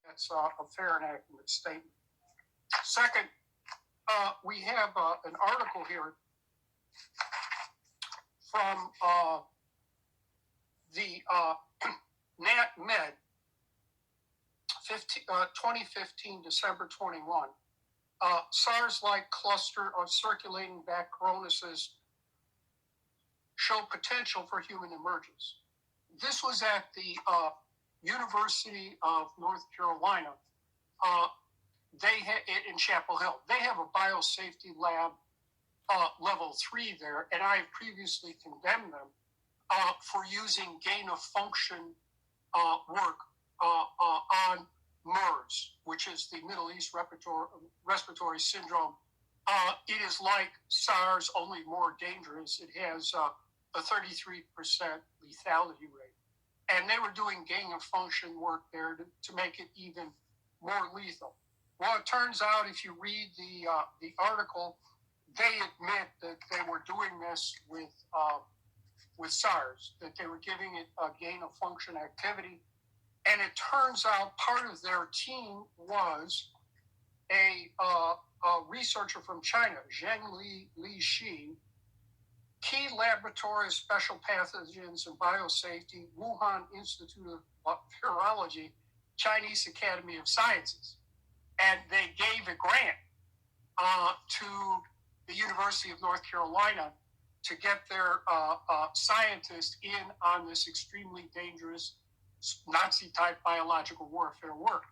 That's a fair and accurate statement. Second, we have an article here from the NatMed, 2015, December 21. SARS-like cluster of circulating back coronaviruses show potential for human emergence. This was at the University of North Carolina. They in Chapel Hill. They have a biosafety lab, level 3 there, and I have previously condemned them for using gain-of-function work on MERS, which is the Middle East Respiratory Syndrome. It is like SARS, only more dangerous. It has a 33% lethality rate. And they were doing gain-of-function work there to make it even more lethal. Well, it turns out if you read the article, they admit that they were doing this with SARS, that they were giving it a gain-of-function activity. And it turns out part of their team was a researcher from China, Zheng Li Shi, Key Laboratory of Special Pathogens and Biosafety, Wuhan Institute of Virology, Chinese Academy of Sciences. And they gave a grant to the University of North Carolina to get their scientists in on this extremely dangerous Nazi-type biological warfare work.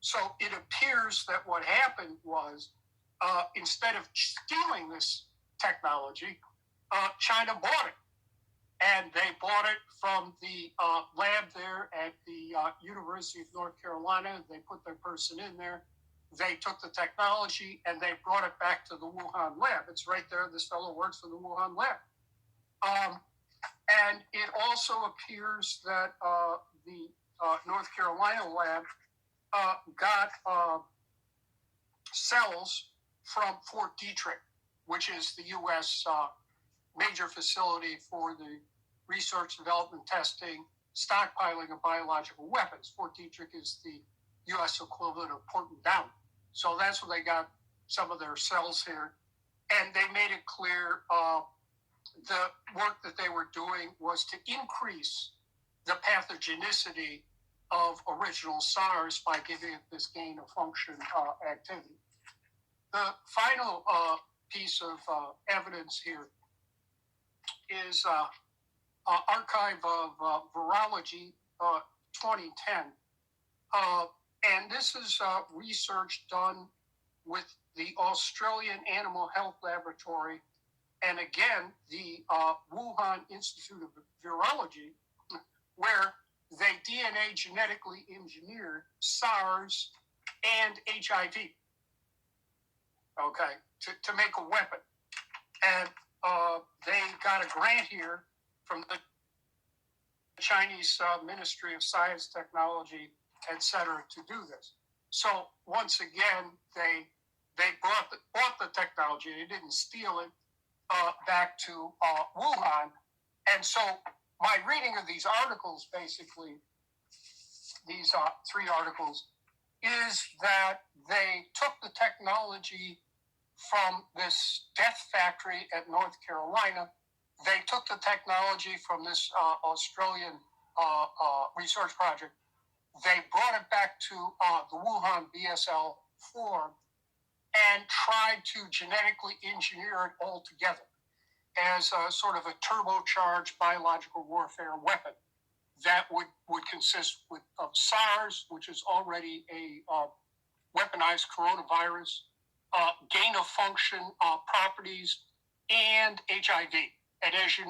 So it appears that what happened was, instead of stealing this technology, China bought it. And they bought it from the lab there at the University of North Carolina. They put their person in there. They took the technology and they brought it back to the Wuhan lab. It's right there. This fellow works for the Wuhan lab. And it also appears that the North Carolina lab got cells from Fort Detrick, which is the U.S. Major facility for the research, development, testing, stockpiling of biological weapons. Fort Detrick is the U.S. equivalent of Porton Down. So that's where they got some of their cells here. And they made it clear the work that they were doing was to increase the pathogenicity of original SARS by giving it this gain-of-function activity. The final piece of evidence here is Archive of Virology 2010. And this is research done with the Australian Animal Health Laboratory and again, the Wuhan Institute of Virology, where they DNA genetically engineered SARS and HIV, okay, to make a weapon. And they got a grant here from the Chinese Ministry of Science, Technology, etc., to do this. So once again, they bought the technology. They didn't steal it back to Wuhan. And so my reading of these articles, basically, these 3 articles, is that they took the technology from this death factory at North Carolina. They took the technology from this Australian research project. They brought it back to the Wuhan BSL form and tried to genetically engineer it all together as a sort of a turbocharged biological warfare weapon that would consist of SARS, which is already a weaponized coronavirus, gain-of-function properties, and HIV. And as you know,